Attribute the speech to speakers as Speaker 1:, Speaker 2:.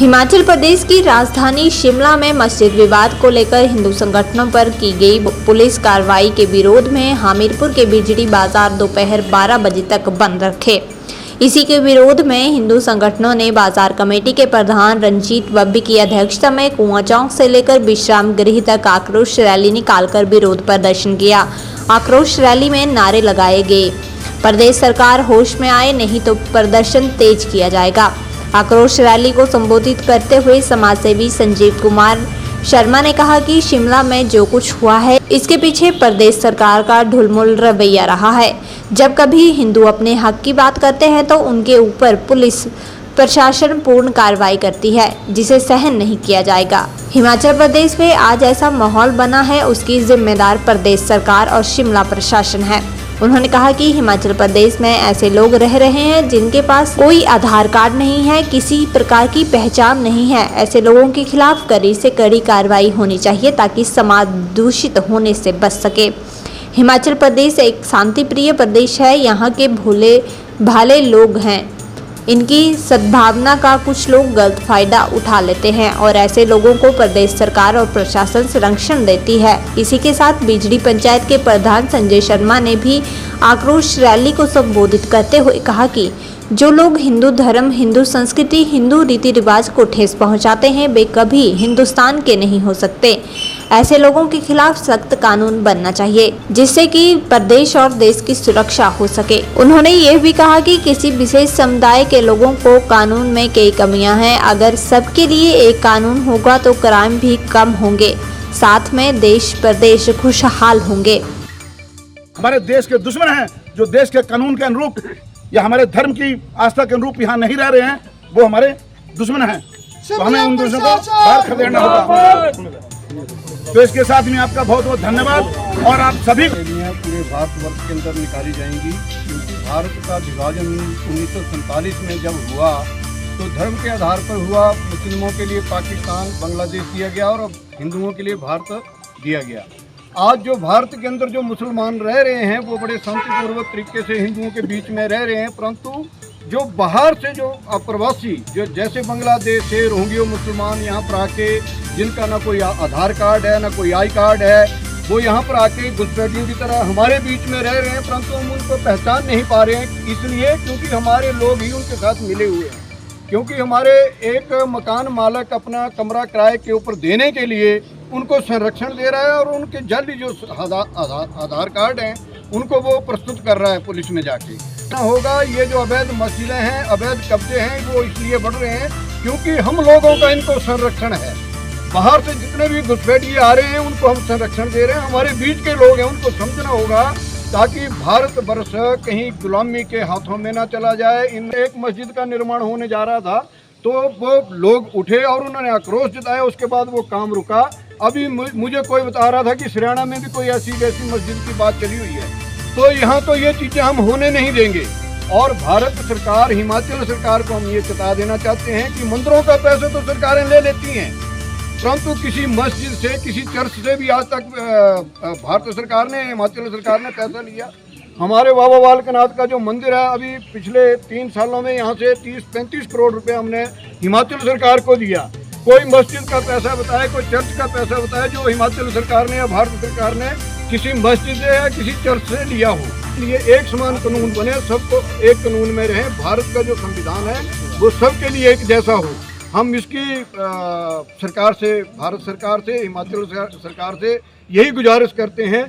Speaker 1: हिमाचल प्रदेश की राजधानी शिमला में मस्जिद विवाद को लेकर हिंदू संगठनों पर की गई पुलिस कार्रवाई के विरोध में हमीरपुर के बिजड़ी बाजार दोपहर 12 बजे तक बंद रखे। इसी के विरोध में हिंदू संगठनों ने बाजार कमेटी के प्रधान रंजीत बब्बी की अध्यक्षता में कुआं चौक से लेकर विश्राम गृह तक आक्रोश रैली निकालकर विरोध प्रदर्शन किया। आक्रोश रैली में नारे लगाए गए, प्रदेश सरकार होश में आए नहीं तो प्रदर्शन तेज किया जाएगा। आक्रोश रैली को संबोधित करते हुए समाजसेवी संजीव कुमार शर्मा ने कहा कि शिमला में जो कुछ हुआ है इसके पीछे प्रदेश सरकार का ढुलमुल रवैया रहा है। जब कभी हिंदू अपने हक की बात करते हैं तो उनके ऊपर पुलिस प्रशासन पूर्ण कार्रवाई करती है, जिसे सहन नहीं किया जाएगा। हिमाचल प्रदेश में आज ऐसा माहौल बना है, उसकी जिम्मेदार प्रदेश सरकार और शिमला प्रशासन है। उन्होंने कहा कि हिमाचल प्रदेश में ऐसे लोग रह रहे हैं जिनके पास कोई आधार कार्ड नहीं है, किसी प्रकार की पहचान नहीं है। ऐसे लोगों के खिलाफ कड़ी से कड़ी कार्रवाई होनी चाहिए ताकि समाज दूषित होने से बच सके। हिमाचल प्रदेश एक शांति प्रिय प्रदेश है, यहाँ के भोले भाले लोग हैं, इनकी सद्भावना का कुछ लोग गलत फायदा उठा लेते हैं और ऐसे लोगों को प्रदेश सरकार और प्रशासन संरक्षण देती है। इसी के साथ बिजड़ी पंचायत के प्रधान संजय शर्मा ने भी आक्रोश रैली को संबोधित करते हुए कहा कि जो लोग हिंदू धर्म, हिंदू संस्कृति, हिंदू रीति रिवाज को ठेस पहुंचाते हैं वे कभी हिंदुस्तान के नहीं हो सकते। ऐसे लोगों के खिलाफ सख्त कानून बनना चाहिए जिससे कि प्रदेश और देश की सुरक्षा हो सके। उन्होंने ये भी कहा कि किसी विशेष समुदाय के लोगों को कानून में कई कमियां हैं। अगर सबके लिए एक कानून होगा तो क्राइम भी कम होंगे, साथ में देश प्रदेश खुशहाल होंगे।
Speaker 2: हमारे देश के दुश्मन हैं जो देश के कानून के अनुरूप या हमारे धर्म की आस्था के अनुरूप यहाँ नहीं रह रहे हैं, वो हमारे दुश्मन हैं। तो हमें उन दुश्मनों को बाहर खदेड़ना होगा। तो इसके साथ में आपका बहुत बहुत धन्यवाद। और आप सभी
Speaker 3: पूरे भारतवर्ष के अंदर निकाली जाएंगी, क्योंकि भारत का विभाजन 1947 में जब हुआ तो धर्म के आधार पर हुआ। मुस्लिमों के लिए पाकिस्तान, बांग्लादेश दिया गया और हिंदुओं के लिए भारत दिया गया। आज जो भारत के अंदर जो मुसलमान रह रहे हैं वो बड़े शांतिपूर्वक तरीके से हिंदुओं के बीच में रह रहे हैं, परंतु जो बाहर से जो अप्रवासी जो जैसे बांग्लादेश से रोहिंग्या मुसलमान यहाँ पर आके, जिनका ना कोई आधार कार्ड है ना कोई आई कार्ड है, वो यहाँ पर आके घुसपैठियों की तरह हमारे बीच में रह रहे हैं, परंतु हम उनको पहचान नहीं पा रहे हैं। इसलिए क्योंकि हमारे लोग ही उनके साथ मिले हुए हैं। क्योंकि हमारे एक मकान मालिक अपना कमरा किराए के ऊपर देने के लिए उनको संरक्षण दे रहा है और उनके जाली जो आधार कार्ड हैं उनको वो प्रस्तुत कर रहा है पुलिस में जाके। ना होगा, ये जो अवैध मस्जिदें हैं, अवैध कब्जे हैं, वो इसलिए बढ़ रहे हैं क्योंकि हम लोगों का इनको संरक्षण है। बाहर से जितने भी घुसपैठिए आ रहे हैं उनको हम संरक्षण दे रहे हैं। हमारे बीच के लोग हैं, उनको समझना होगा ताकि भारत वर्ष कहीं गुलामी के हाथों में ना चला जाए। इन एक मस्जिद का निर्माण होने जा रहा था तो वो लोग उठे और उन्होंने आक्रोश जताया, उसके बाद वो काम रुका। अभी मुझे कोई बता रहा था कि हरियाणा में भी कोई ऐसी वैसी मस्जिद की बात चली हुई है। तो यहाँ तो ये चीज़ें हम होने नहीं देंगे। और भारत सरकार, हिमाचल सरकार को हम ये चेता देना चाहते हैं कि मंदिरों का पैसा तो सरकारें ले लेती हैं, परंतु किसी मस्जिद से, किसी चर्च से भी आज तक भारत सरकार ने, हिमाचल सरकार ने पैसा लिया। हमारे बाबा बालकनाथ का जो मंदिर है, अभी पिछले 3 सालों में यहाँ से 30-35 करोड़ रुपए हमने हिमाचल सरकार को दिया। कोई मस्जिद का पैसा बताए, कोई चर्च का पैसा बताए जो हिमाचल सरकार ने या भारत सरकार ने किसी मस्जिद से या किसी चर्च से लिया हो। इसलिए एक समान कानून बने, सबको एक कानून में रहें। भारत का जो संविधान है वो सबके लिए एक जैसा हो। हम इसकी सरकार से, भारत सरकार से, हिमाचल सरकार से यही गुजारिश करते हैं